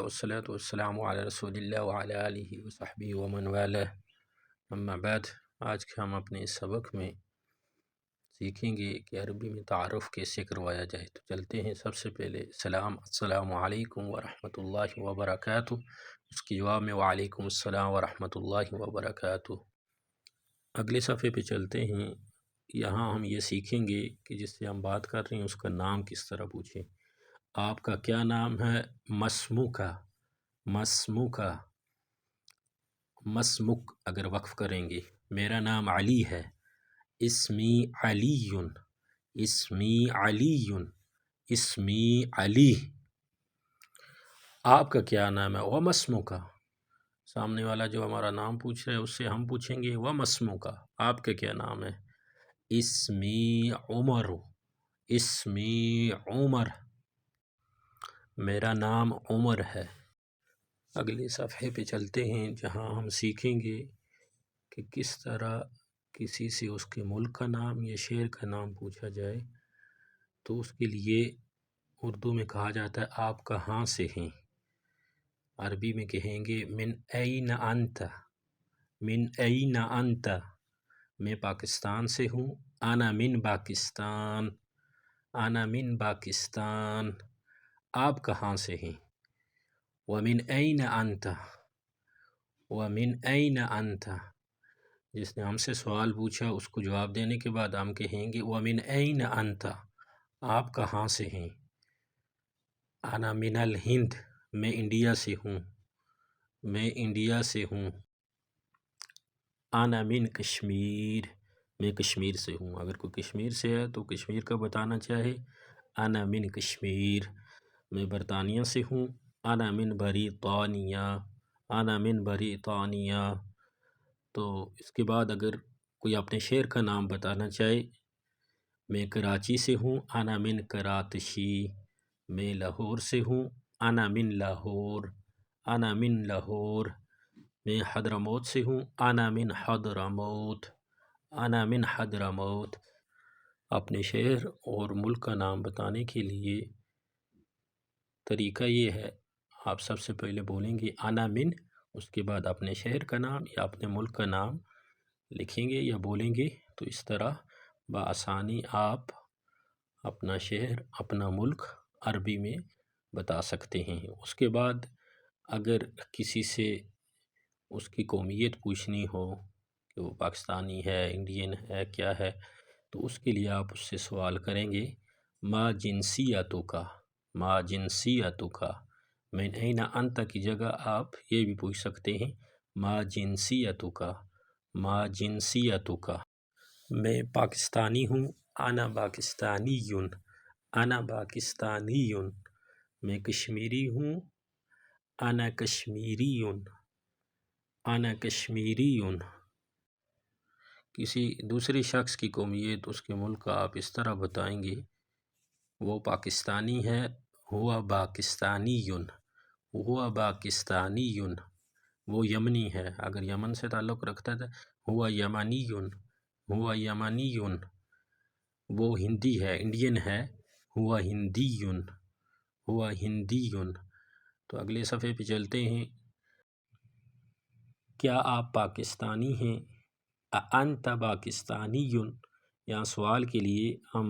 والصلاة والسلام علی رسول اللہ وعلی آلہ وصحبہ ومن والہ اما بعد۔ آج کے ہم اپنے اس سبق میں سیکھیں گے کہ عربی میں تعارف کیسے کروایا جائے۔ تو چلتے ہیں، سب سے پہلے السلام علیکم ورحمۃ اللہ وبرکاتہ، اس کے جواب میں وعلیکم السلام ورحمۃ اللہ وبرکاتہ۔ اگلے صفحے پہ چلتے ہیں، یہاں ہم یہ سیکھیں گے کہ جس سے ہم بات کر رہے ہیں اس کا نام کس طرح پوچھیں۔ آپ کا کیا نام ہے؟ مسموکا، مسموکا، مسمک اگر وقف کریں گے۔ میرا نام علی ہے، اسمی علی، اسمی علی، اسمی علی۔ آپ کا کیا نام ہے؟ ومسموکا، سامنے والا جو ہمارا نام پوچھ رہا ہے اس سے ہم پوچھیں گے ومسموکا، آپ کا کیا نام ہے؟ اسمی عمر، اسمی عمر، میرا نام عمر ہے۔ اگلے صفحے پہ چلتے ہیں جہاں ہم سیکھیں گے کہ کس طرح کسی سے اس کے ملک کا نام یا شہر کا نام پوچھا جائے۔ تو اس کے لیے اردو میں کہا جاتا ہے آپ کہاں سے ہیں۔ عربی میں کہیں گے من این انت، من این انت، میں پاکستان سے ہوں، انا من پاکستان، انا من پاکستان۔ آپ کہاں سے ہیں؟ وَمِنْ أَيْنَ أَنْتَ، وَمِنْ أَيْنَ أَنْتَ، جس نے ہم سے سوال پوچھا اس کو جواب دینے کے بعد ہم کہیں گے وَمِنْ أَيْنَ أَنْتَ، آپ کہاں سے ہیں؟ أَنَا مِنَ الْهِنْد، میں انڈیا سے ہوں، میں انڈیا سے ہوں۔ أَنَا مِنْ کشمیر، میں کشمیر سے ہوں۔ اگر کوئی کشمیر سے ہے تو کشمیر کا بتانا چاہے أَنَا مِنْ کشمیر۔ میں برطانیہ سے ہوں، انا من بریطانیہ، انا من بریطانیہ۔ تو اس کے بعد اگر کوئی اپنے شہر کا نام بتانا چاہے، میں کراچی سے ہوں، انا من کراتشی، میں لاہور سے ہوں، انا من لاہور، انا من لاہور۔ میں حضرموت سے ہوں، انا من حضرموت، انا من حضرموت۔ اپنے شہر اور ملک کا نام بتانے کے لیے طریقہ یہ ہے، آپ سب سے پہلے بولیں گے انا من، اس کے بعد اپنے شہر کا نام یا اپنے ملک کا نام لکھیں گے یا بولیں گے۔ تو اس طرح بآسانی آپ اپنا شہر، اپنا ملک عربی میں بتا سکتے ہیں۔ اس کے بعد اگر کسی سے اس کی قومیت پوچھنی ہو کہ وہ پاکستانی ہے، انڈین ہے، کیا ہے، تو اس کے لیے آپ اس سے سوال کریں گے ما جنسیتک، ما جنسیتک۔ من این انت کی جگہ آپ یہ بھی پوچھ سکتے ہیں ما جنسیتک، ما جنسیتک۔ میں پاکستانی ہوں، انا پاکستانی، انا پاکستانی۔ میں کشمیری ہوں، انا کشمیری، انا کشمیری۔ کسی دوسرے شخص کی قومیت، اس کے ملک کا آپ اس طرح بتائیں گے وہ پاکستانی ہے، ہوا پاکستانی، ہوا پاکستانی۔ وہ یمنی ہے، اگر یمن سے تعلق رکھتا ہے ہوا یمنی، ہوا یمنی۔ وہ ہندی ہے، انڈین ہے، ہوا ہندی، ہوا ہندی۔ تو اگلے صفحے پہ چلتے ہیں، کیا آپ پاکستانی ہیں؟ اَأَنْتَ پاکستانی؟ یہاں سوال کے لیے ہم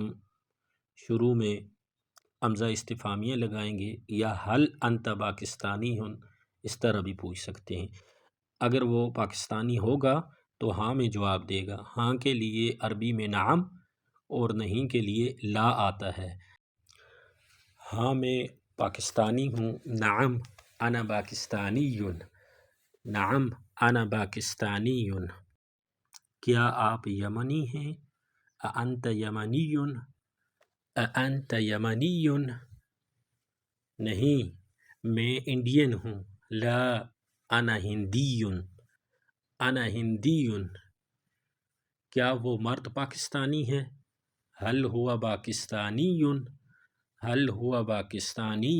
شروع میں ہمزہ استفہامیہ لگائیں گے، یا حل انت پاکستانی، اس طرح بھی پوچھ سکتے ہیں۔ اگر وہ پاکستانی ہوگا تو ہاں میں جواب دے گا، ہاں کے لیے عربی میں نعم اور نہیں کے لیے لا آتا ہے۔ ہاں میں پاکستانی ہوں، نعم انا پاکستانی، نعم انا پاکستانی۔ کیا آپ یمنی ہیں؟ اَأَنْتَ یمنی، اَأَنْتَ یمنی؟ نہیں، میں انڈین ہوں، لا انا ہندی، انا ہندی۔ کیا وہ مرد پاکستانی ہے؟ حل ہوا پاکستانی، حل ہوا پاکستانی؟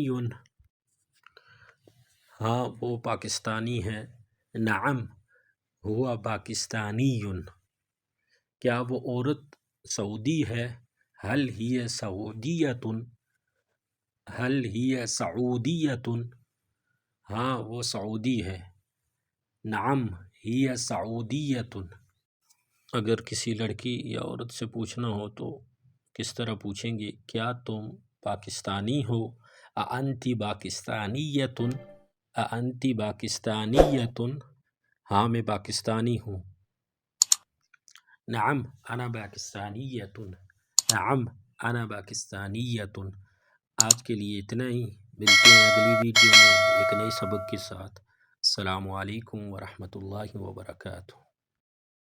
ہاں وہ پاکستانی ہے، نعم ہوا پاکستانی۔ کیا وہ عورت سعودی ہے؟ حل ہی سعودیۃ، حل ہی سعودیۃ؟ ہاں وہ سعودی ہے. نعم ہی سعودیۃ. اگر کسی لڑکی یا عورت سے پوچھنا ہو تو کس طرح پوچھیں گے؟ کیا تم پاکستانی ہو؟ اانتی پاکستانیۃ؟ اانتی پاکستانیۃ؟ ہاں میں پاکستانی ہوں. نعم انا پاکستانیۃ. نعم انا پاکستانیۃ. آج کے لیے اتنا ہی. ملتے ہیں اگلی ویڈیو میں ایک نئے سبق کے ساتھ. السلام علیکم ورحمۃ اللہ وبرکاتہ.